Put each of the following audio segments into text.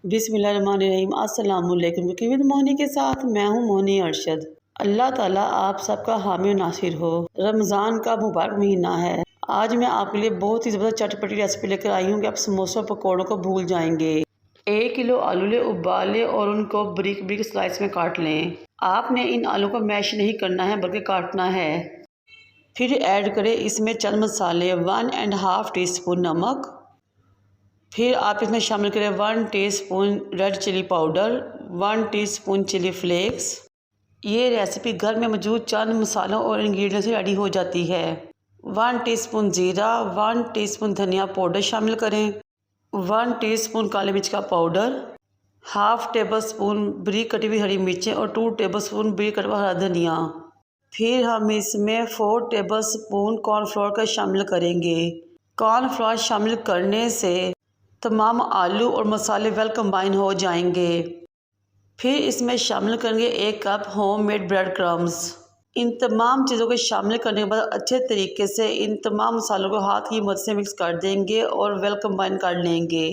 बिस्मिल्लाहिर्रहमानिर्रहीम। अस्सलामुअलैकुम। Cooking with मोहनी के साथ मैं हूँ मोहनी अरशद। अल्लाह ताला आप सबका हामी नासिर हो। रमज़ान का मुबारक महीना है। आज मैं आपके लिए बहुत ही ज़बरदस्त चटपटी रेसिपी लेकर आई हूँ कि आप समोसा पकौड़ों को भूल जाएंगे। 1 किलो आलू ले उबाल लें और उनको बारीक बारीक स्लाइस में काट लें। आपने इन आलू को मैश नहीं करना है बल्कि काटना है। फिर ऐड करें इसमें चंद मसाले, 1½ टीस्पून नमक। फिर आप इसमें शामिल करें 1 teaspoon red chili powder, 1 teaspoon chili flakes. ये रेसिपी घर में मौजूद चंद मसालों और इंग्रेडिएंट्स से रेडी हो जाती है। 1 टीस्पून ज़ीरा, 1 टीस्पून धनिया पाउडर शामिल करें, 1 टीस्पून काली मिर्च का पाउडर, ½ टेबल स्पून बारीक कटी हुई हरी मिर्चें और 2 टेबल स्पून बारीक कटा हुआ हरा धनिया। फिर हम इसमें 4 टेबल स्पून कॉर्नफ्लोर का शामिल करेंगे। कॉर्नफ्लोर शामिल करने से तमाम आलू और मसाले वेल कंबाइन हो जाएंगे। फिर इसमें शामिल करेंगे 1 कप होममेड ब्रेड क्रम्स। इन तमाम चीज़ों को शामिल करने के बाद अच्छे तरीके से इन तमाम मसालों को हाथ की मदद से मिक्स कर देंगे और वेल कंबाइन कर लेंगे।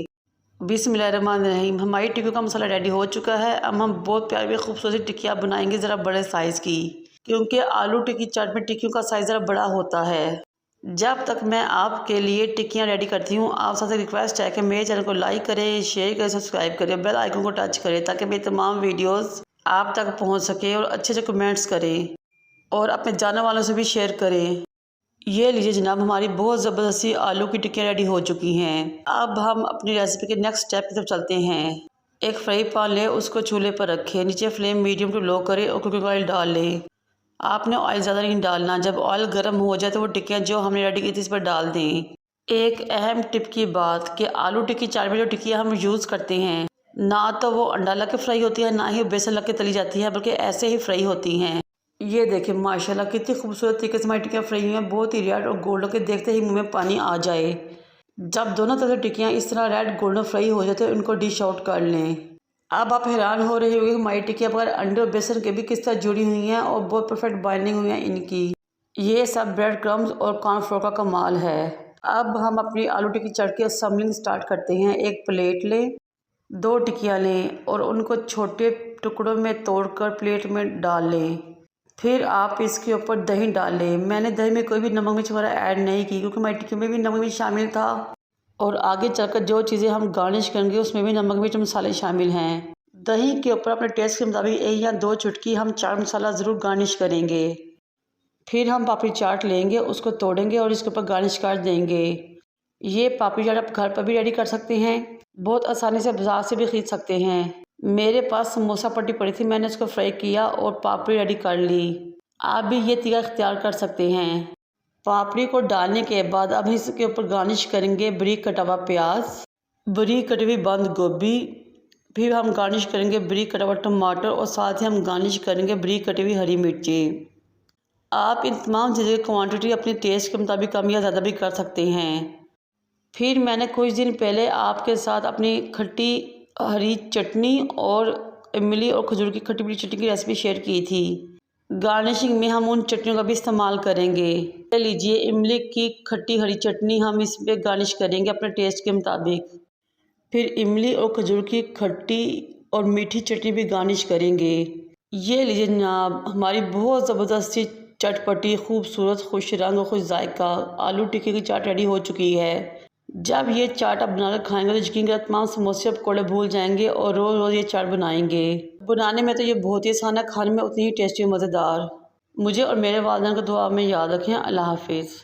बिस्मिल्लाहिर्रहमानिर्रहीम। हमारी टिक्कियों का मसाला रेडी हो चुका है। अब हम बहुत प्यारी खूबसूरत टिक्कियाँ बनाएंगे ज़रा बड़े साइज़ की, क्योंकि आलू टिक्की चाट में टिक्कियों का साइज़ ज़रा बड़ा होता है। जब तक मैं आपके लिए टिक्कियाँ रेडी करती हूँ, आप सबसे रिक्वेस्ट है कि मेरे चैनल को लाइक करें, शेयर करें, सब्सक्राइब करें, बेल आइकन को टच करें ताकि मेरी तमाम वीडियोस आप तक पहुँच सके और अच्छे अच्छे कमेंट्स करें और अपने जानने वालों से भी शेयर करें। ये लीजिए जनाब, हमारी बहुत ज़बरदस्ती आलू की टिक्कियाँ रेडी हो चुकी हैं। अब हम अपनी रेसिपी के नेक्स्ट स्टेप की तरफ चलते हैं। एक फ्राई पैन लें, उसको चूल्हे पर रखें, नीचे फ्लेम मीडियम टू लो करें और कुकिंग ऑयल डाल लें। आपने ऑयल ज़्यादा नहीं डालना। जब ऑयल गर्म हो जाए तो वो टिक्कियाँ जो हमने रेडी की थी इस पर डाल दें। एक अहम टिप की बात कि आलू टिक्की चाट में जो टिक्कियाँ हम यूज़ करते हैं, ना तो वो अंडा लग के फ्राई होती है, ना ही बेसन लग के तली जाती है, बल्कि ऐसे ही फ्राई होती हैं। ये देखिए माशाल्लाह कितनी खूबसूरत तरीके से हमारी टिक्कियाँ फ्राई हुई हैं, बहुत ही रेड और गोल्डन के देखते ही मुँह में पानी आ जाए। जब दोनों तरफ टिक्कियाँ इस तरह रेड गोल्डन फ्राई हो जाए तो इनको डिश आउट कर लें। अब आप हैरान हो रहे होंगे हमारी टिक्कियाँ बगैर अंडे और बेसन के भी किस तरह जुड़ी हुई हैं और बहुत परफेक्ट बाइंडिंग हुई है इनकी। ये सब ब्रेड क्रम्स और कॉर्नफ्लोर का कमाल है। अब हम अपनी आलू टिक्की चाट की असेंबलिंग स्टार्ट करते हैं। एक प्लेट लें, 2 टिक्कियाँ लें और उनको छोटे टुकड़ों में तोड़कर प्लेट में डाल लें। फिर आप इसके ऊपर दही डाल लें। मैंने दही में कोई भी नमक मिर्च वगैरह ऐड नहीं की, क्योंकि हमारी टिक्की में भी नमक मिर्च शामिल था और आगे चलकर जो चीज़ें हम गार्निश करेंगे उसमें भी नमक मिर्च मसाले शामिल हैं। दही के ऊपर अपने टेस्ट के मुताबिक 1 या 2 चुटकी हम चाट मसाला ज़रूर गार्निश करेंगे। फिर हम पापड़ी चाट लेंगे, उसको तोड़ेंगे और इसके ऊपर गार्निश कर देंगे। ये पापड़ी चाट आप घर पर भी रेडी कर सकते हैं, बहुत आसानी से बाजार से भी ख़रीद सकते हैं। मेरे पास समोसा पट्टी पड़ी थी, मैंने उसको फ्राई किया और पापड़ी रेडी कर ली। आप भी ये तरीका इख्तियार कर सकते हैं। पापड़ी को डालने के बाद अब इसके ऊपर गार्निश करेंगे बारीक कटा हुआ प्याज, बारीक कटी हुई बंद गोभी। फिर हम गार्निश करेंगे बारीक कटा हुआ टमाटर और साथ ही हम गार्निश करेंगे बारीक कटी हुई हरी मिर्ची। आप इन तमाम चीज़ों की क्वांटिटी अपने टेस्ट के मुताबिक कम या ज़्यादा भी कर सकते हैं। फिर मैंने कुछ दिन पहले आपके साथ अपनी खट्टी हरी चटनी और इमली और खजूर की खट्टी मीठी चटनी की रेसिपी शेयर की थी। गार्निशिंग में हम उन चटनियों का भी इस्तेमाल करेंगे। ले लीजिए इमली की खट्टी हरी चटनी, हम इस पर गार्निश करेंगे अपने टेस्ट के मुताबिक। फिर इमली और खजूर की खट्टी और मीठी चटनी भी गार्निश करेंगे। ये लीजिए जनाब, हमारी बहुत ज़बरदस्ती चटपटी खूबसूरत खुश रंग और खुश जायका आलू टिक्की की चाट रेडी हो चुकी है। जब ये चाट आप बनाकर खाएंगे तो यकीन करें तमाम समोसे पकौड़े भूल जाएंगे और रोज़ रोज़ ये चाट बनाएंगे। बनाने में तो ये बहुत ही आसान है, खाने में उतनी ही टेस्टी और मज़ेदार। मुझे और मेरे वालिदैन को दुआ में याद रखें। अल्लाह हाफिज़।